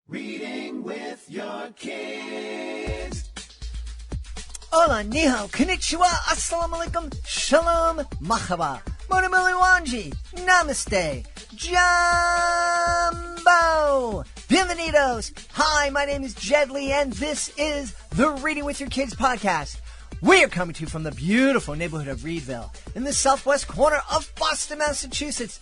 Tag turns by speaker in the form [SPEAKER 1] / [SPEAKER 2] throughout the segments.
[SPEAKER 1] Reading with your kids.
[SPEAKER 2] Hola, ni hao, konnichiwa, assalamu alaikum, shalom, mahaba, monomiliwanji, namaste, jumbo, bienvenidos. Hi, my name is Jed Lee, and this is the Reading with Your Kids podcast. We are coming to you from the beautiful neighborhood of Reedville in the southwest corner of Boston, Massachusetts.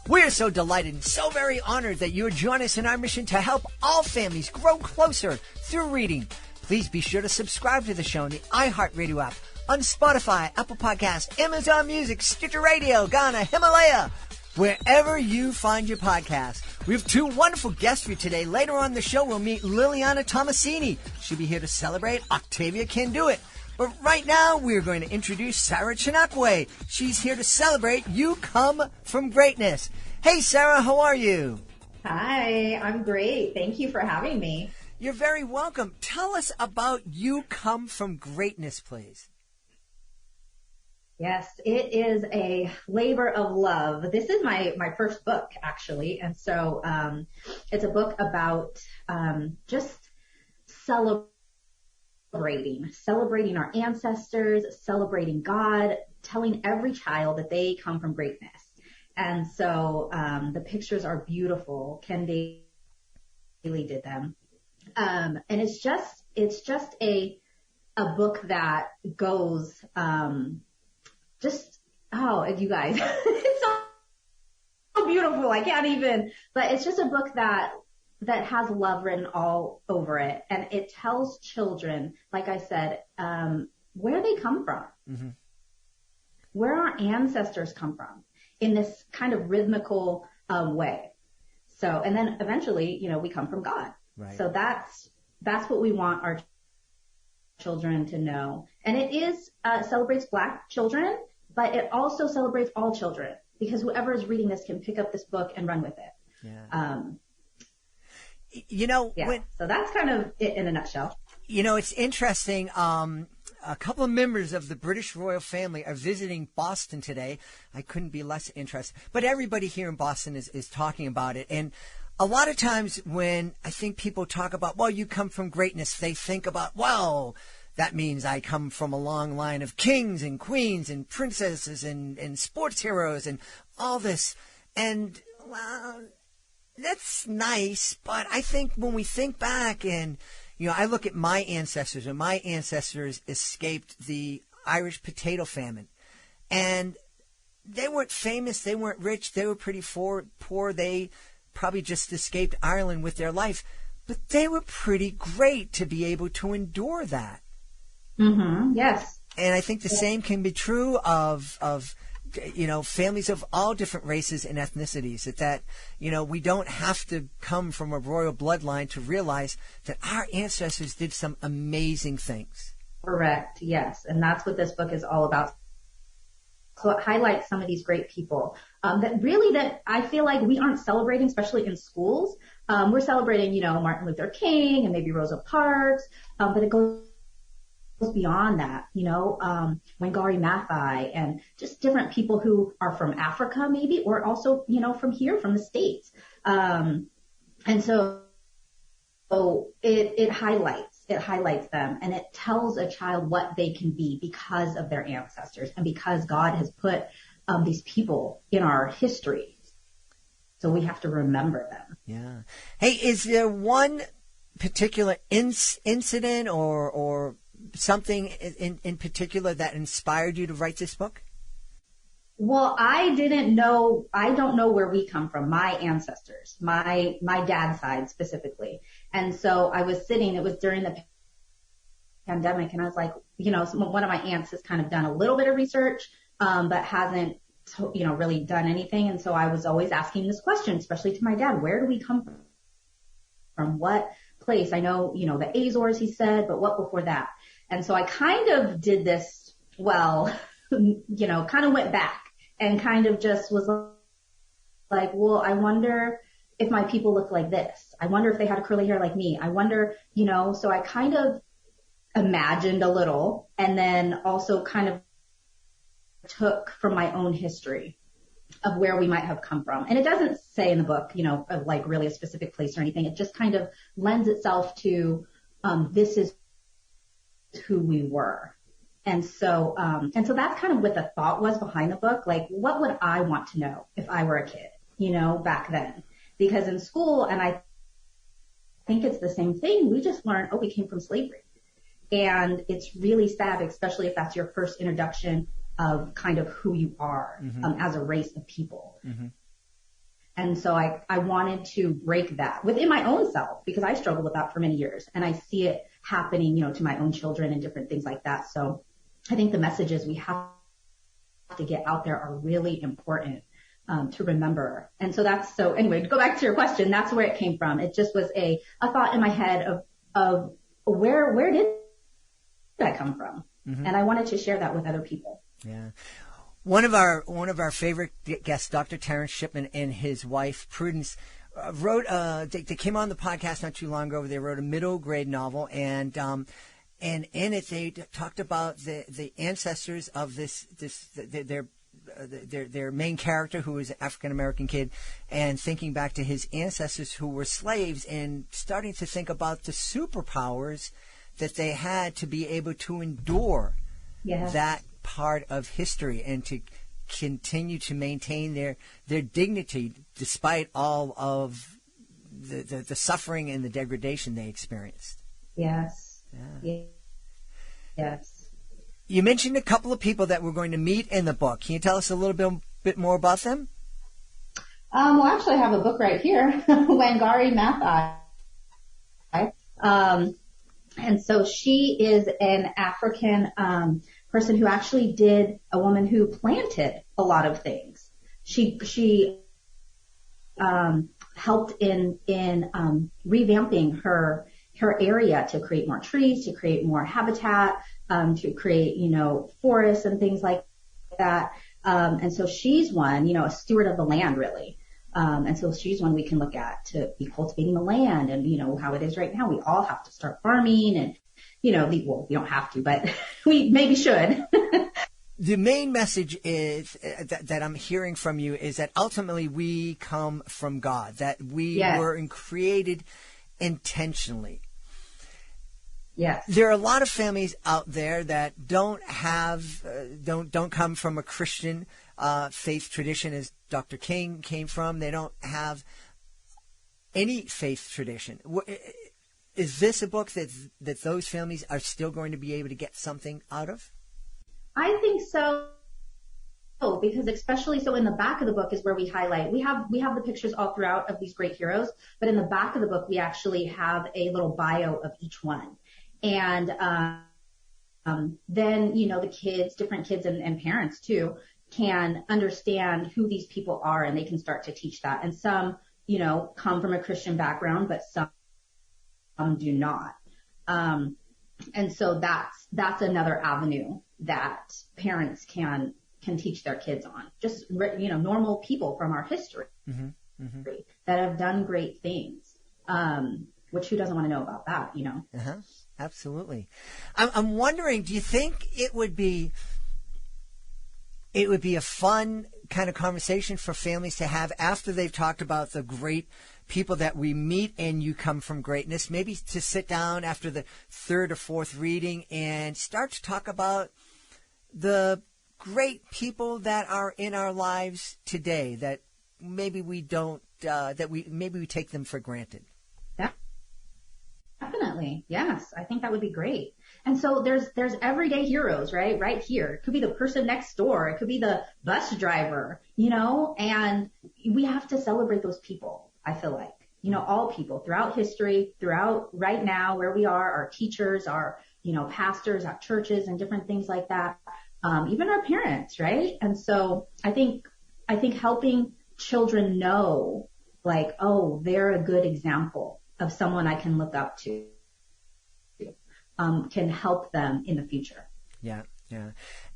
[SPEAKER 2] We are so delighted and so very honored that you would join us in our mission to help all families grow closer through reading. Please be sure to subscribe to the show on the iHeartRadio app, on Spotify, Apple Podcasts, Amazon Music, Stitcher Radio, Ghana, Himalaya, wherever you find your podcast. We have two wonderful guests for you today. Later on in the show, we'll meet Liliana Tomasini. She'll be here to celebrate Octavia Can Do It. But right now, we're going to introduce Sarah Chinakwe. She's here to celebrate You Come From Greatness. Hey, Sarah, how are you?
[SPEAKER 3] Hi, I'm great. Thank you for having me.
[SPEAKER 2] You're very welcome. Tell us about You Come From Greatness, please.
[SPEAKER 3] Yes, it is a labor of love. This is my first book, actually. And so it's a book about just celebrating our ancestors, celebrating God, telling every child that they come from greatness. And so the pictures are beautiful. Ken Daly did them. And it's just a book that goes you guys, it's so beautiful. I can't even, but it's just a book that has love written all over it. And it tells children, like I said, where they come from, mm-hmm. where our ancestors come from in this kind of rhythmical way. So, and then eventually, we come from God.
[SPEAKER 2] Right.
[SPEAKER 3] So that's what we want our children to know. And it is, celebrates Black children, but it also celebrates all children, because whoever is reading this can pick up this book and run with it.
[SPEAKER 2] Yeah.
[SPEAKER 3] So that's kind of it in a nutshell.
[SPEAKER 2] It's interesting. A couple of members of the British royal family are visiting Boston today. I couldn't be less interested. But everybody here in Boston is talking about it. And a lot of times when I think people talk about, well, you come from greatness, they think about, well, that means I come from a long line of kings and queens and princesses and sports heroes and all this. And, well, that's nice, but I think when we think back and, I look at my ancestors, and my ancestors escaped the Irish potato famine. And they weren't famous, they weren't rich, they were pretty poor. They probably just escaped Ireland with their life. But they were pretty great to be able to endure that.
[SPEAKER 3] Mm-hmm. Yes.
[SPEAKER 2] And I think the same can be true of families of all different races and ethnicities, that we don't have to come from a royal bloodline to realize that our ancestors did some amazing things.
[SPEAKER 3] Correct. Yes. And that's what this book is all about. So it highlights some of these great people that I feel like we aren't celebrating, especially in schools. We're celebrating, Martin Luther King and maybe Rosa Parks, but it goes beyond that, Wangari Maathai and just different people who are from Africa maybe, or also, from here, from the States. And so it highlights them, and it tells a child what they can be because of their ancestors and because God has put these people in our history. So we have to remember them.
[SPEAKER 2] Yeah. Hey, is there one particular incident or something in particular that inspired you to write this book?
[SPEAKER 3] Well, I don't know where we come from, my ancestors, my dad's side specifically. And so I was sitting, it was during the pandemic, and I was like, one of my aunts has kind of done a little bit of research, but hasn't, really done anything. And so I was always asking this question, especially to my dad, where do we come from? From what place? I know, the Azores, he said, but what before that? And so I kind of did this, kind of went back and kind of just was like, well, I wonder if my people look like this. I wonder if they had curly hair like me. I wonder, so I kind of imagined a little, and then also kind of took from my own history of where we might have come from. And it doesn't say in the book, like really a specific place or anything. It just kind of lends itself to, this is who we were. And so that's kind of what the thought was behind the book. Like, what would I want to know if I were a kid, back then? Because in school, and I think it's the same thing, we just learn, we came from slavery. And it's really sad, especially if that's your first introduction of kind of who you are as a race of people. Mm-hmm. And so I wanted to break that within my own self, because I struggled with that for many years, and I see it happening, to my own children and different things like that. So I think the messages we have to get out there are really important to remember. And so anyway, to go back to your question, that's where it came from. It just was a thought in my head of where did I come from? Mm-hmm. And I wanted to share that with other people.
[SPEAKER 2] Yeah. One of our favorite guests, Dr. Terrence Shipman, and his wife Prudence, wrote. They came on the podcast not too long ago. They wrote a middle grade novel, and in it they talked about the ancestors of their main character, who was an African American kid, and thinking back to his ancestors who were slaves, and starting to think about the superpowers that they had to be able to endure that part of history and to continue to maintain their dignity despite all of the suffering and the degradation they experienced.
[SPEAKER 3] Yes. Yeah. Yes.
[SPEAKER 2] You mentioned a couple of people that we're going to meet in the book. Can you tell us a little bit more about them?
[SPEAKER 3] Well, actually, I have a book right here, Wangari Maathai. And so she is an African person who actually a woman who planted a lot of things. She helped in revamping her area to create more trees, to create more habitat, to create, forests and things like that. And so she's one, a steward of the land, really. And so she's one we can look at to be cultivating the land, and, how it is right now. We all have to start farming, and, we don't have to, but we maybe should.
[SPEAKER 2] The main message is that I'm hearing from you is that ultimately we come from God, that we were created intentionally.
[SPEAKER 3] Yes.
[SPEAKER 2] There are a lot of families out there that don't come from a Christian faith tradition, as Dr. King came from. They don't have any faith tradition. Is this a book that those families are still going to be able to get something out of?
[SPEAKER 3] I think so, because especially so in the back of the book is where we highlight. We have the pictures all throughout of these great heroes, but in the back of the book we actually have a little bio of each one. And then, the different kids and parents too, can understand who these people are, and they can start to teach that. And some, come from a Christian background, but some do not. And so that's another avenue that parents can teach their kids on. Just, normal people from our history that have done great things. Which who doesn't want to know about that,
[SPEAKER 2] Uh-huh. Absolutely. I'm wondering, do you think it would be a fun kind of conversation for families to have after they've talked about the great people that we meet and You Come From Greatness, maybe to sit down after the third or fourth reading and start to talk about the great people that are in our lives today that maybe we don't, maybe we take them for granted?
[SPEAKER 3] Definitely. Yes. I think that would be great. And so there's everyday heroes, right? Right here. It could be the person next door. It could be the bus driver, and we have to celebrate those people. I feel like, all people throughout history, throughout right now where we are, our teachers, our, pastors at churches and different things like that. Even our parents, right? And so I think helping children know, like, oh, they're a good example of someone I can look up to, can help them in the future.
[SPEAKER 2] Yeah.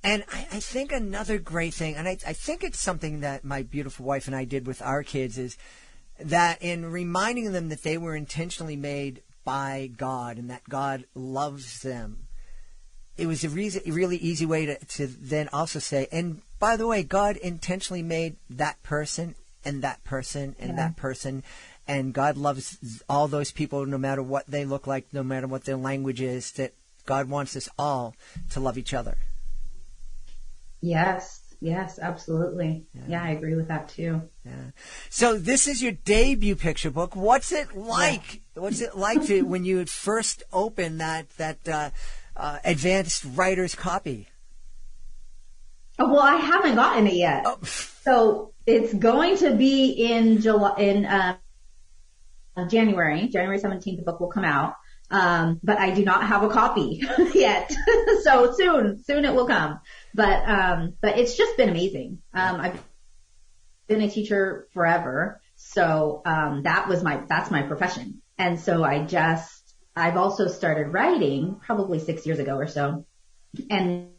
[SPEAKER 2] And I think another great thing, and I think it's something that my beautiful wife and I did with our kids, is that in reminding them that they were intentionally made by God and that God loves them, it was a really easy way to then also say, and by the way, God intentionally made that person and that person and that person, and God loves all those people no matter what they look like, no matter what their language is, that God wants us all to love each other.
[SPEAKER 3] Yes, absolutely. Yeah, I agree with that too.
[SPEAKER 2] Yeah. So this is your debut picture book. What's it like? Yeah. What's it like to when you first opened that advanced writer's copy?
[SPEAKER 3] Oh, well, I haven't gotten it yet. Oh. So it's going to be in January 17th, the book will come out. But I do not have a copy yet. So soon it will come. But it's just been amazing. I've been a teacher forever. So, that's my profession. And so I've also started writing probably 6 years ago or so. And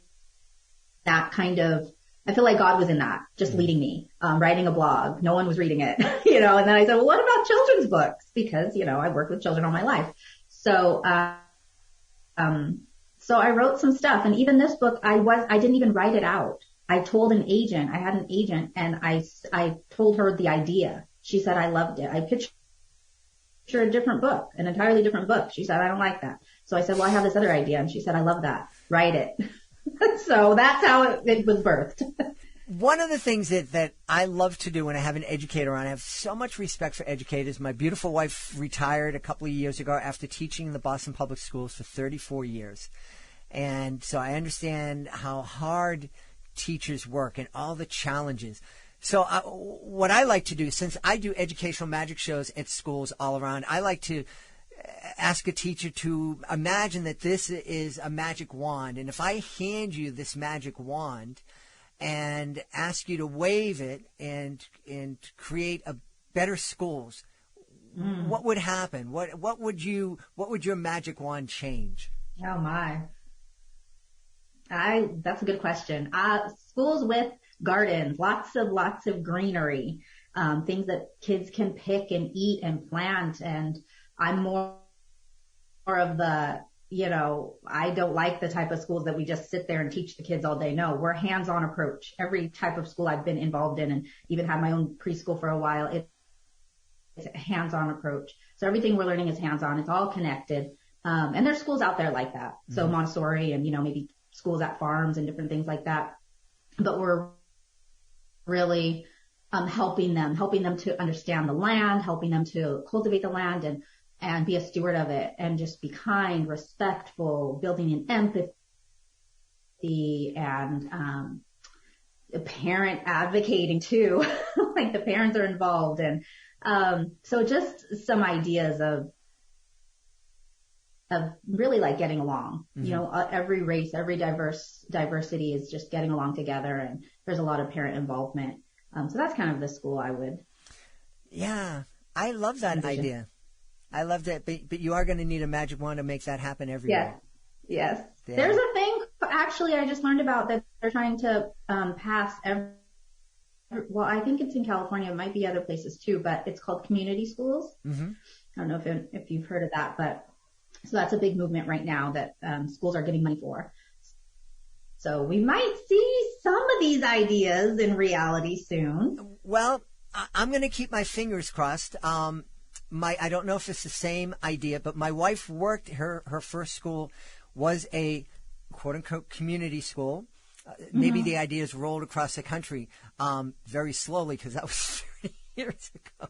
[SPEAKER 3] that kind of, I feel like God was in that, just leading me, writing a blog. No one was reading it, and then I said, well, what about children's books? Because, I've worked with children all my life. So I wrote some stuff, and even this book, I didn't even write it out. I told an agent, I had an agent, and I told her the idea. She said, I loved it. I pitched her a different book, an entirely different book. She said, I don't like that. So I said, well, I have this other idea. And she said, I love that. Write it. So that's how it was birthed.
[SPEAKER 2] One of the things that I love to do when I have an educator on, I have so much respect for educators. My beautiful wife retired a couple of years ago after teaching in the Boston Public Schools for 34 years. And so I understand how hard teachers work and all the challenges. So what I like to do, since I do educational magic shows at schools all around, I like to ask a teacher to imagine that this is a magic wand. And if I hand you this magic wand and ask you to wave it and create a better schools, what would happen? What would your magic wand change?
[SPEAKER 3] Oh my. That's a good question. Schools with gardens, lots of greenery, things that kids can pick and eat and plant. And I'm more of the, I don't like the type of schools that we just sit there and teach the kids all day. No, we're hands-on approach. Every type of school I've been involved in and even had my own preschool for a while, it's a hands-on approach. So everything we're learning is hands-on. It's all connected. And there's schools out there like that. So Montessori and, maybe schools at farms and different things like that. But we're really helping them to understand the land, helping them to cultivate the land and be a steward of it and just be kind, respectful, building in empathy and a parent advocating too. Like the parents are involved. And so just some ideas of really like getting along. Every race, every diversity is just getting along together, and there's a lot of parent involvement. So that's kind of the school I would. Yeah,
[SPEAKER 2] I love that idea. I love that, but you are going to need a magic wand to make that happen everywhere.
[SPEAKER 3] Yes. Yeah. There's a thing, actually, I just learned about that they're trying to pass well, I think it's in California. It might be other places too, but it's called community schools. I don't know if you've heard of that, but so that's a big movement right now that schools are getting money for. So we might see some of these ideas in reality soon.
[SPEAKER 2] Well, I'm going to keep my fingers crossed. I don't know if it's the same idea, but my wife worked, her first school was a quote unquote community school. Maybe the ideas rolled across the country very slowly because that was 30 years ago.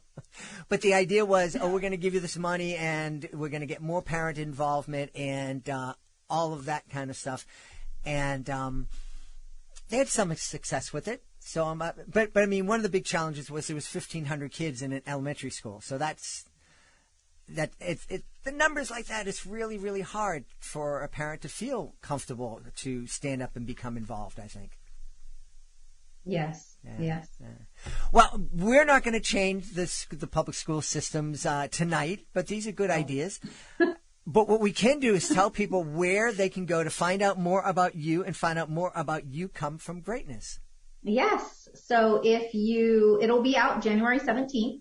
[SPEAKER 2] But the idea was, we're going to give you this money and we're going to get more parent involvement and all of that kind of stuff. And they had some success with it. So, but I mean, one of the big challenges was there was 1,500 kids in an elementary school. So the numbers like that, it's really, really hard for a parent to feel comfortable to stand up and become involved, I think.
[SPEAKER 3] Yes. Yes.
[SPEAKER 2] Well, we're not going to change the public school systems tonight, but these are good ideas. But what we can do is tell people where they can go to find out more about you and find out more about You Come From Greatness.
[SPEAKER 3] Yes. So it'll be out January 17th.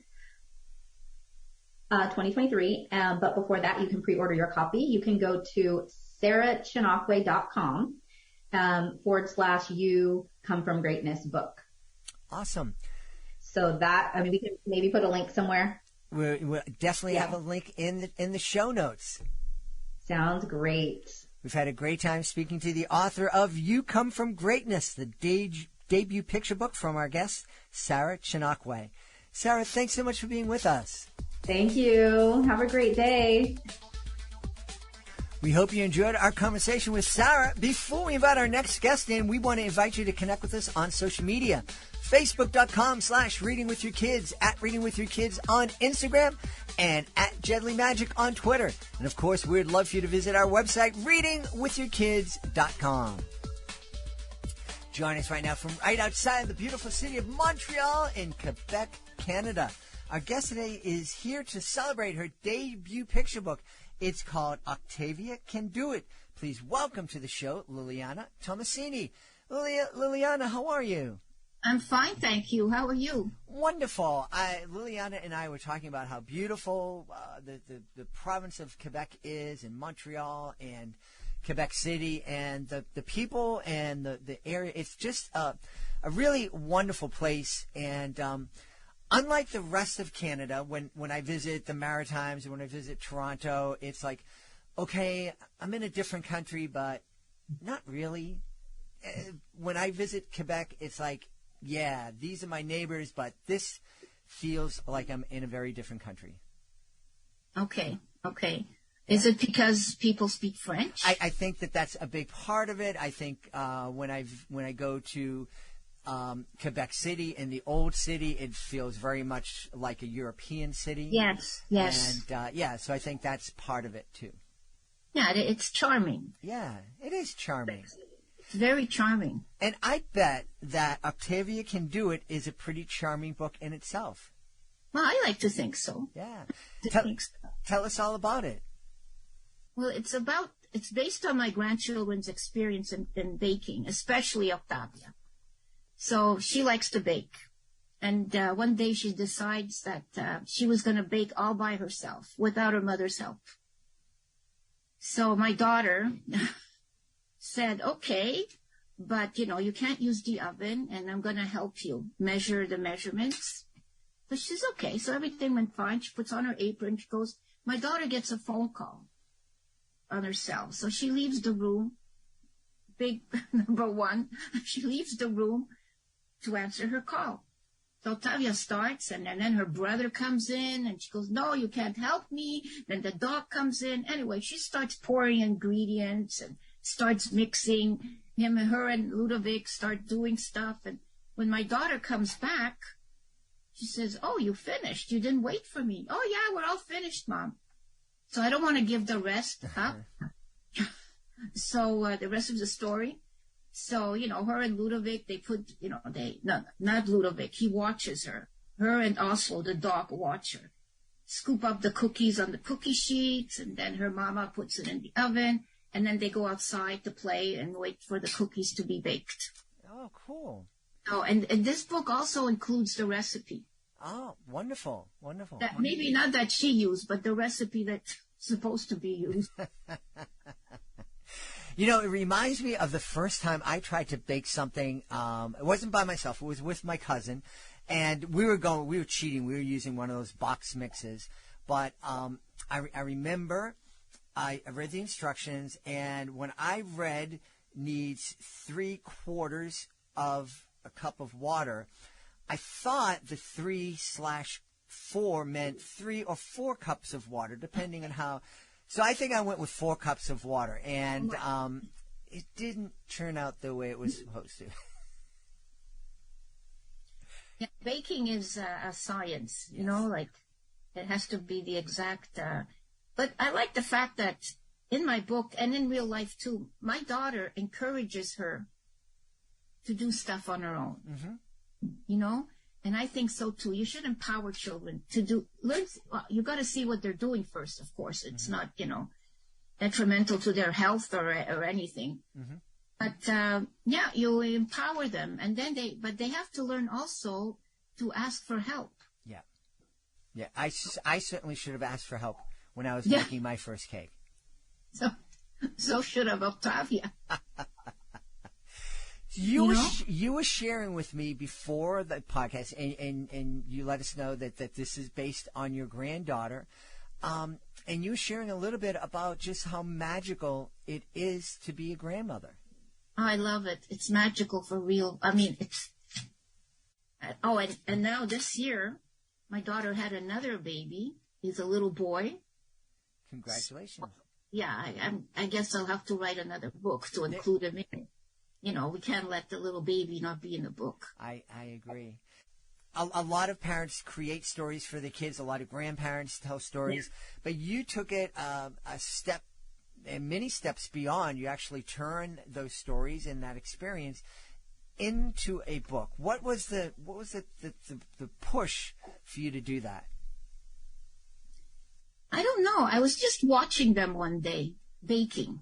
[SPEAKER 3] 2023. But before that, you can pre-order your copy. You can go to sarahchinakwe.com / You Come From Greatness book.
[SPEAKER 2] Awesome.
[SPEAKER 3] So that, I mean, we can maybe put a link somewhere.
[SPEAKER 2] We'll definitely have a link in the show notes.
[SPEAKER 3] Sounds great.
[SPEAKER 2] We've had a great time speaking to the author of You Come From Greatness, the debut picture book from our guest, Sarah Chinakwe. Sarah, thanks so much for being with us.
[SPEAKER 3] Thank you. Have a great day.
[SPEAKER 2] We hope you enjoyed our conversation with Sarah. Before we invite our next guest in, we want to invite you to connect with us on social media. Facebook.com/readingwithyourkids, @readingwithyourkids on Instagram, and @JedleyMagic on Twitter. And of course, we'd love for you to visit our website, readingwithyourkids.com. Join us right now from right outside the beautiful city of Montreal in Quebec, Canada. Our guest today is here to celebrate her debut picture book. It's called Octavia Can Do It. Please welcome to the show, Liliana Tomasini. Liliana, how are you?
[SPEAKER 4] I'm fine, thank you. How are you?
[SPEAKER 2] Wonderful. Liliana and I were talking about how beautiful the province of Quebec is, in Montreal and Quebec City, and the people and the area. It's just a really wonderful place. And unlike the rest of Canada, when I visit the Maritimes and when I visit Toronto, it's like, okay, I'm in a different country, but not really. When I visit Quebec, it's like, yeah, these are my neighbors, but this feels like I'm in a very different country.
[SPEAKER 4] Okay. Is it because people speak French?
[SPEAKER 2] I think that's a big part of it. I think when I go to Quebec City, in the old city, it feels very much like a European city.
[SPEAKER 4] Yes.
[SPEAKER 2] And so I think that's part of it too.
[SPEAKER 4] Yeah, it's charming.
[SPEAKER 2] Yeah, it is charming.
[SPEAKER 4] It's very charming.
[SPEAKER 2] And I bet that Octavia Can Do It is a pretty charming book in itself.
[SPEAKER 4] Well, I like to think so.
[SPEAKER 2] Yeah. Tell us all about it.
[SPEAKER 4] Well, it's based on my grandchildren's experience in baking, especially Octavia. So she likes to bake. And one day she decides that she was going to bake all by herself without her mother's help. So my daughter said, okay, but you can't use the oven, and I'm going to help you measure the measurements. So she's okay. So everything went fine. She puts on her apron. She goes, my daughter gets a phone call on her cell. So she leaves the room. Big number one, she leaves the room to answer her call. So Octavia starts, and then her brother comes in, and she goes, no, you can't help me. Then the dog comes in. Anyway, she starts pouring ingredients and starts mixing. Her and Ludovic start doing stuff. And when my daughter comes back, she says, oh, you finished. You didn't wait for me. Oh, yeah, we're all finished, Mom. So I don't want to give the rest up. So the rest of the story. So, her and Ludovic, they put, not Ludovic, he watches her. Her and Oslo, the dog, watch her. Scoop up the cookies on the cookie sheets, and then her mama puts it in the oven, and then they go outside to play and wait for the cookies to be baked.
[SPEAKER 2] Oh, cool.
[SPEAKER 4] Oh, and this book also includes the recipe.
[SPEAKER 2] Oh, wonderful.
[SPEAKER 4] That maybe not that she used, but the recipe that's supposed to be used.
[SPEAKER 2] It reminds me of the first time I tried to bake something. It wasn't by myself. It was with my cousin. And we were cheating. We were using one of those box mixes. But I remember I read the instructions, and when I read needs 3/4 of a cup of water, I thought the 3/4 meant 3 or 4 cups of water, depending on how. So I think I went with 4 cups of water, and it didn't turn out the way it was supposed to.
[SPEAKER 4] Yeah, baking is a science, like it has to be the exact. But I like the fact that in my book and in real life too, my daughter encourages her to do stuff on her own. Mm-hmm. And I think so too. You should empower children to learn. Well, you got to see what they're doing first, of course. It's not, detrimental to their health or anything. Mm-hmm. But, you empower them, and then they have to learn also to ask for help.
[SPEAKER 2] Yeah. Yeah. I certainly should have asked for help when I was making my first cake.
[SPEAKER 4] So So should have Octavia.
[SPEAKER 2] You were sharing with me before the podcast, and you let us know that this is based on your granddaughter. And you were sharing a little bit about just how magical it is to be a grandmother.
[SPEAKER 4] I love it. It's magical for real. I mean, it's... Oh, and now this year, my daughter had another baby. He's a little boy.
[SPEAKER 2] Congratulations.
[SPEAKER 4] Yeah, I guess I'll have to write another book to include him in it. We can't let the little baby not be in the book.
[SPEAKER 2] I agree. A lot of parents create stories for their kids. A lot of grandparents tell stories. Yeah. But you took it a step, and many steps beyond. You actually turn those stories and that experience into a book. What was the push for you to do that?
[SPEAKER 4] I don't know. I was just watching them one day baking.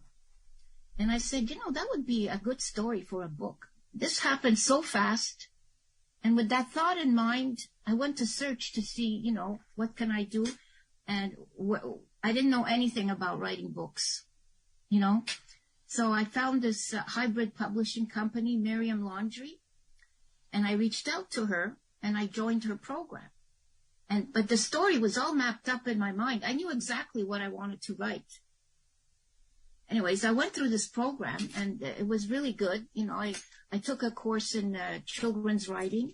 [SPEAKER 4] And I said, that would be a good story for a book. This happened so fast. And with that thought in mind, I went to search to see, what can I do? And I didn't know anything about writing books, So I found this hybrid publishing company, Miriam Laundry, and I reached out to her and I joined her program. But the story was all mapped up in my mind. I knew exactly what I wanted to write. Anyways, I went through this program and it was really good. I took a course in children's writing,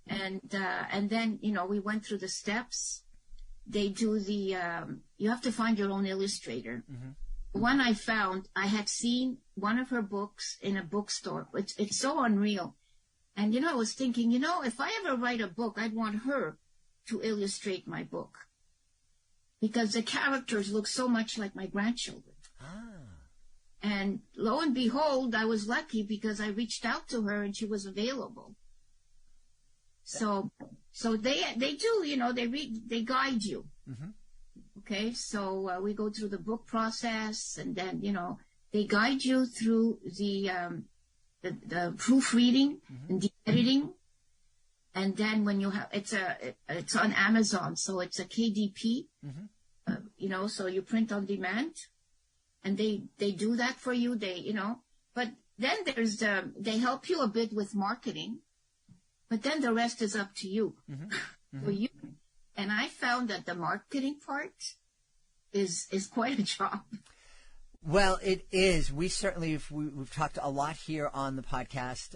[SPEAKER 4] and then we went through the steps. They do you have to find your own illustrator. The one I found, I had seen one of her books in a bookstore. It's so unreal. And I was thinking, if I ever write a book, I'd want her to illustrate my book because the characters look so much like my grandchildren. And lo and behold, I was lucky because I reached out to her and she was available. So they do, they guide you. Okay. So we go through the book process and then, they guide you through the proofreading and the editing. And then when you have, it's on Amazon. So it's a KDP, so you print on demand. And they do that for you. But then there's they help you a bit with marketing, but then the rest is up to you. For you. And I found that the marketing part is quite a job.
[SPEAKER 2] Well, it is. We certainly we've talked a lot here on the podcast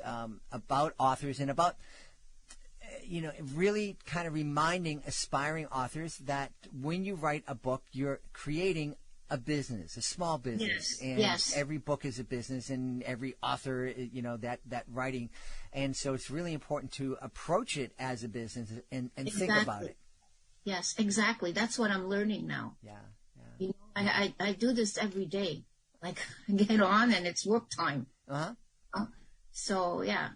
[SPEAKER 2] about authors and about really kind of reminding aspiring authors that when you write a book, you're creating a business, a small business.
[SPEAKER 4] Yes.
[SPEAKER 2] And every book is a business and every author, that writing. And so it's really important to approach it as a business and
[SPEAKER 4] Exactly.
[SPEAKER 2] think about it.
[SPEAKER 4] Yes, exactly. That's what I'm learning now.
[SPEAKER 2] Yeah.
[SPEAKER 4] I do this every day. Like I get on and it's work time. So yeah.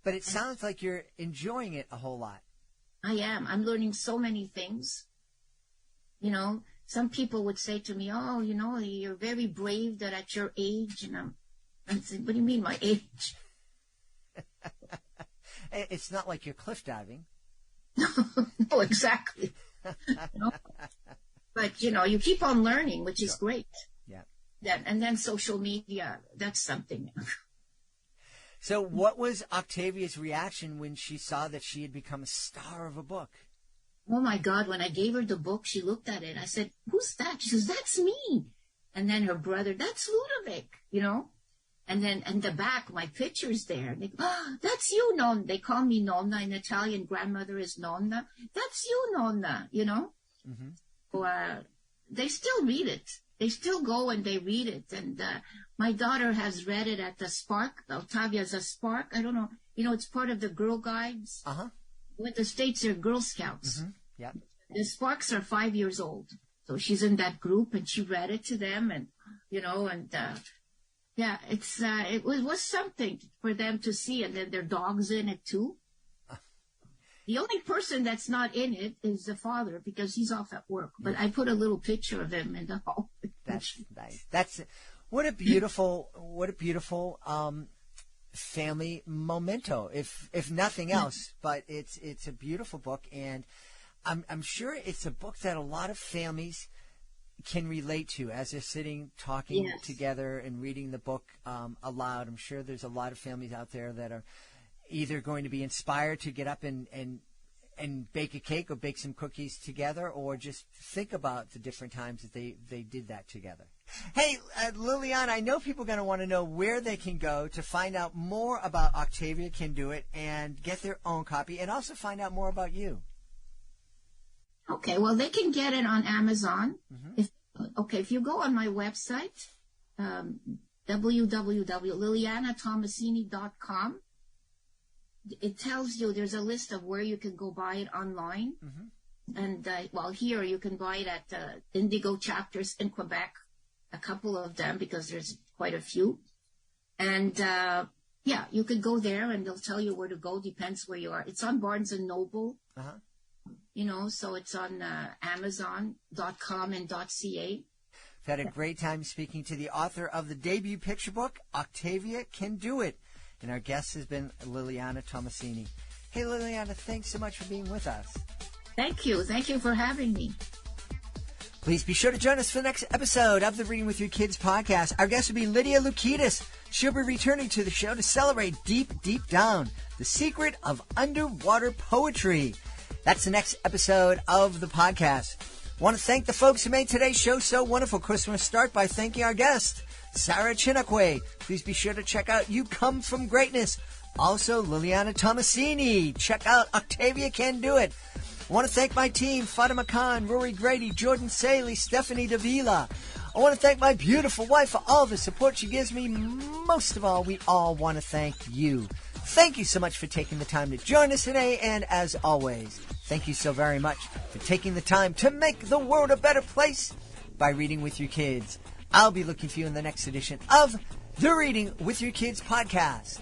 [SPEAKER 2] But it sounds like you're enjoying it a whole lot.
[SPEAKER 4] I am. I'm learning so many things. Some people would say to me, "Oh, you're very brave that at your age." And I'm saying, "What do you mean, my age?"
[SPEAKER 2] It's not like you're cliff diving.
[SPEAKER 4] No, exactly. But you keep on learning, which is great.
[SPEAKER 2] Yeah.
[SPEAKER 4] And then social media, that's something.
[SPEAKER 2] So, what was Octavia's reaction when she saw that she had become a star of a book?
[SPEAKER 4] Oh my God, when I gave her the book, she looked at it. I said, "Who's that?" She says, "That's me." And then her brother, "That's Ludovic," And then in the back, my picture's there. And they go, "Oh, that's you, Nonna." They call me Nonna. In Italian, grandmother is Nonna. "That's you, Nonna," So, they still read it. They still go and they read it. And my daughter has read it at the Spark. Octavia's a Spark. I don't know. It's part of the Girl Guides. With the States, are Girl Scouts.
[SPEAKER 2] Yeah.
[SPEAKER 4] The Sparks are 5 years old. So she's in that group and she read it to them and, it was something for them to see. And then their dog's in it too. The only person that's not in it is the father because he's off at work. But I put a little picture of him in the hall.
[SPEAKER 2] That's nice. That's what a beautiful family memento, if nothing else. But it's a beautiful book, and I'm sure it's a book that a lot of families can relate to as they're sitting talking
[SPEAKER 3] Yes.
[SPEAKER 2] together and reading the book aloud. I'm sure there's a lot of families out there that are either going to be inspired to get up and bake a cake or bake some cookies together, or just think about the different times that they did that together. Hey, Liliana, I know people are going to want to know where they can go to find out more about Octavia Can Do It and get their own copy, and also find out more about you.
[SPEAKER 4] Okay, well, they can get it on Amazon. If you go on my website, www.lilianatomasini.com, it tells you there's a list of where you can go buy it online. And, here you can buy it at Indigo chapters in Quebec, a couple of them, because there's quite a few. And, you could go there and they'll tell you where to go, depends where you are. It's on Barnes & Noble. So it's on Amazon.com and .ca.
[SPEAKER 2] I've had a great time speaking to the author of the debut picture book, Octavia Can Do It. And our guest has been Liliana Tomasini. Hey, Liliana, thanks so much for being with us.
[SPEAKER 4] Thank you. Thank you for having me.
[SPEAKER 2] Please be sure to join us for the next episode of the Reading with Your Kids podcast. Our guest will be Lydia Loukidis. She'll be returning to the show to celebrate Deep, Deep Down, the secret of underwater poetry. That's the next episode of the podcast. I want to thank the folks who made today's show so wonderful. Of course, we're going to start by thanking our guest, Sarah Chinakwe. Please be sure to check out You Come From Greatness. Also, Liliana Tomasini. Check out Octavia Can Do It. I want to thank my team, Fatima Khan, Rory Grady, Jordan Saley, Stephanie Davila. I want to thank my beautiful wife for all the support she gives me. Most of all, we all want to thank you. Thank you so much for taking the time to join us today. And as always, thank you so very much for taking the time to make the world a better place by reading with your kids. I'll be looking for you in the next edition of the Reading with Your Kids podcast.